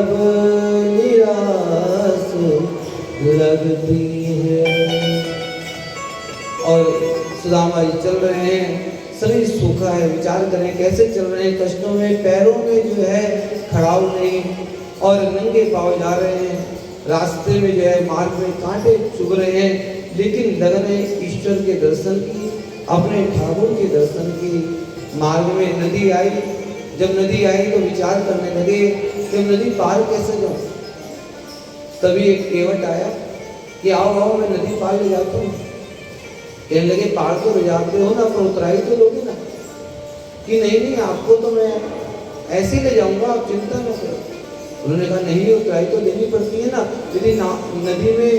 अब निराश लगती है। और सुदामा जी चल रहे हैं, शरीर सूखा है, विचार करें कैसे चल रहे हैं, कष्टों में, पैरों में जो है खड़ाव नहीं, और नंगे पाँव जा रहे हैं, रास्ते में जो है मार्ग में कांटे चुभ रहे हैं, लेकिन लगन है ईश्वर के दर्शन की, अपने ठाकुर के दर्शन की। मार्ग में नदी आई, जब नदी आई तो विचार करने लगे कि नदी पार कैसे जाऊं। तभी एक केवट आया कि आओ आओ मैं नदी पार ले जाता हूँ। कहने लगे पार तो ले जाते हो ना, पर उतराई तो लोगे ना। कि नहीं नहीं आपको तो मैं ऐसे ही ले जाऊंगा, आप चिंता न करो। उन्होंने कहा नहीं उतराई तो लेनी पड़ती है ना, यदि नदी में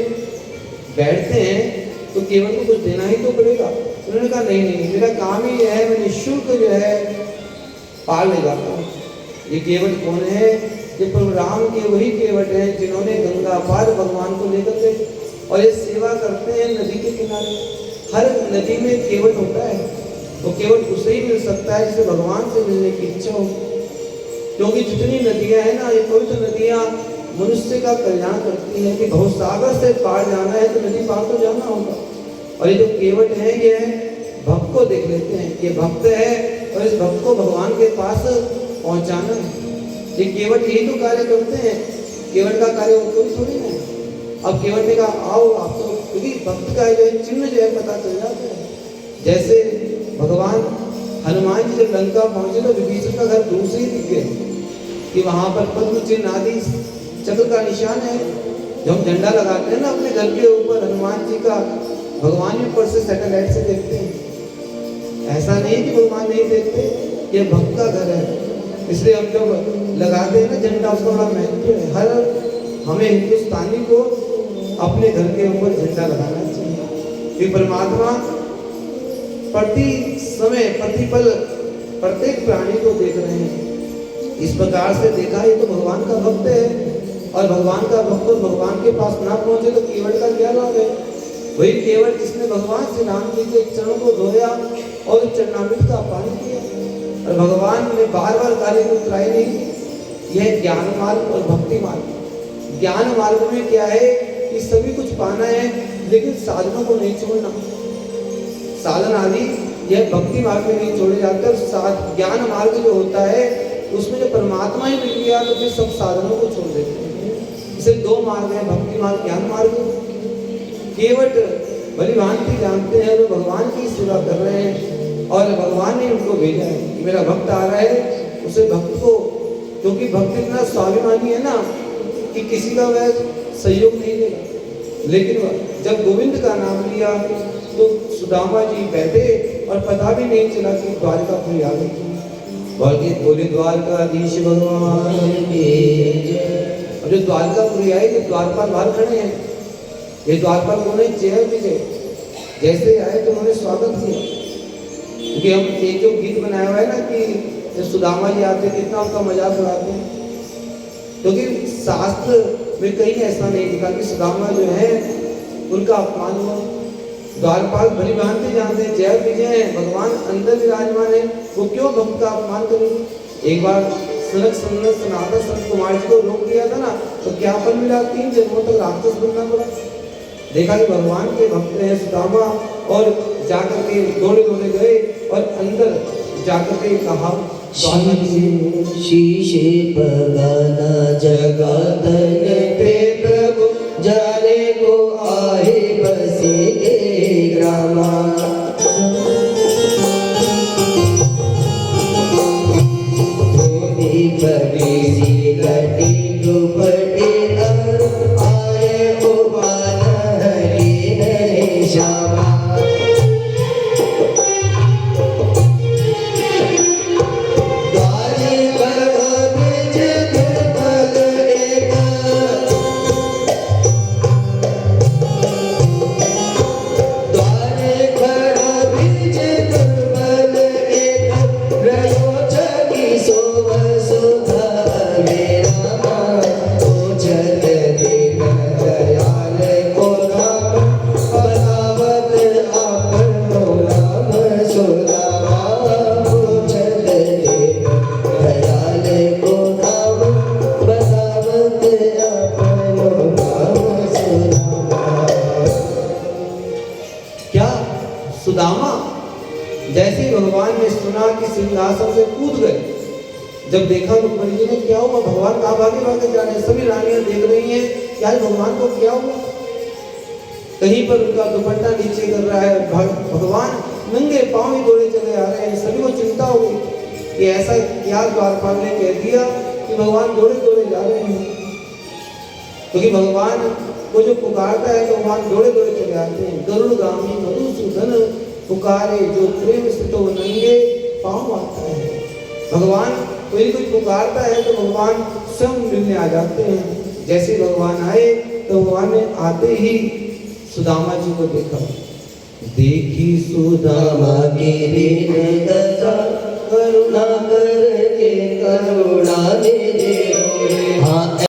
बैठते हैं तो केवल को कुछ देना ही तो पड़ेगा। उन्होंने कहा नहीं नहीं मेरा काम ही है, मैं निःशुल्क जो है पार ले जाता हूँ। ये केवट कौन है? ये प्रभु राम के वही केवट हैं जिन्होंने गंगा पार भगवान को लेकर गए, और ये सेवा करते हैं नदी के किनारे। हर नदी में केवट होता है, तो केवट उसे ही मिल सकता है जिसे भगवान से मिलने की इच्छा हो। क्योंकि जितनी नदियां हैं ना, ये पवित्र नदियां मनुष्य का कल्याण करती हैं कि भवसागर से पार जाना है तो नदी पार तो जाना होगा। और ये जो केवट है ये भक्त को देख लेते हैं, ये भक्त है और इस भक्त को भगवान के पास पहुंचाना है। ये केवट यही तो कार्य करते हैं, केवट का कार्य कोई थोड़ी नहीं। अब केवट ने कहा आओ आप तो, क्योंकि भक्त का जो है चिन्ह जो है पता चल जाता है। जैसे भगवान हनुमान जी जब लंका पहुंचे तो विभीषण का घर दूर से ही दिख गए कि वहां पर पद्म चिन्ह आदि चक्र का निशान है। जब हम झंडा लगाते हैं ना अपने घर के ऊपर हनुमान जी का, भगवान भी ऊपर से सैटेलाइट से देखते हैं। ऐसा नहीं कि भगवान नहीं देखते, ये भक्त का घर है, इसलिए हम जब लगाते हैं ना झंडा उसका बड़ा महत्व है। हर हमें हिंदुस्तानी को अपने घर के ऊपर झंडा लगाना चाहिए कि परमात्मा प्रति समय प्रतिपल प्रत्येक प्राणी को देख रहे हैं। इस प्रकार से देखा ये तो भगवान का भक्त है, और भगवान का भक्त भगवान के पास ना पहुंचे तो केवट का क्या लाभ है? वही केवट जिसने भगवान श्री राम जी के चरणों को धोया और चरणामृत का पान किया, और भगवान ने बार बार कार्य को उतराई नहीं। यह ज्ञान मार्ग और भक्ति मार्ग। ज्ञान मार्ग में क्या है कि सभी कुछ पाना है, लेकिन साधनों को नहीं छोड़ना। साधन आदि यह भक्ति मार्ग में नहीं छोड़े जाते। और ज्ञान मार्ग जो होता है उसमें जो परमात्मा ही मिल गया तो फिर सब साधनों को छोड़ देते हैं। इसे दो मार्ग है, भक्ति मार्ग, ज्ञान मार्ग। केवट भली भांति जानते हैं वो भगवान की सेवा कर रहे हैं, और भगवान ने उनको भेजा है कि मेरा भक्त आ रहा है, उसे भक्त को, क्योंकि भक्त इतना स्वाभिमानी है ना कि किसी का वह सहयोग नहीं देगा। लेकिन जब गोविंद का नाम लिया तो सुदामा जी बैठे और पता भी नहीं चला कि द्वारकापुरी आ गई। बोले द्वारकाधीश भगवान की जय। जो द्वारकापुरी आए, ये द्वारपाल बाहर खड़े हैं। ये द्वारपाल बोले जय विजय। जैसे आए तो उन्होंने स्वागत किया, क्योंकि हम एक जो गीत बनाया हुआ है ना कि सुदामा जी आते कितना उनका मजाक उड़ाते हैं, क्योंकि शास्त्र में कहीं ऐसा नहीं लिखा कि सुदामा जो है उनका अपमान हुआ। द्वारपाल भली भांति जानते हैं जय विजय है, भगवान अंदर विराजमान है, वो क्यों भक्त का अपमान करेंगे। एक बार सनातन संत कुमार जी को रोक दिया था ना, तो क्या फल मिला? 3 जन्मों तक राक्षस बनना पड़ा। देखा कि भगवान के भक्त हैं सुदामा, और जाकर के दौड़े दौड़े गए और अंदर जाकर के कहा शीशे बगाना जगत पे प्रभु जाने को आए बसे ग्रामा। बड़ी सी लटी दुपटे आए उबाल हरे हरे श्यामा। द्वारे पर जगत भगड़े सिंहासन से कूद गए। जब देखा रुक्मणी जी ने, क्या हुआ, भगवान कहाँ भागे भागे जा रहे हैं। सभी रानियां देख रही हैं कि आज भगवान को क्या हुआ। कहीं पर उनका दुपट्टा नीचे कर रहा है, भगवान नंगे पांव ही दौड़े चले आ रहे हैं। सभी को चिंता हो गई कि ऐसा क्या द्वारपाल ने कह दिया कि भगवान दौड़े दौड़े जा रहे हैं। क्योंकि भगवान को जो पुकारता है तो भगवान दौड़े दौड़े चले आते हैं। गरुड़गामी मधुसूदन पुकारे जो प्रेम से तो नंगे पांव आता है। भगवान कोई पुकारता है तो भगवान स्वयं मिलने आ जाते हैं। जैसे भगवान आए तो भगवान ने आते ही सुदामा जी को देखा। देखी सुदामा के ऋण दशा करुणा करके करुणा ने दे। हाँ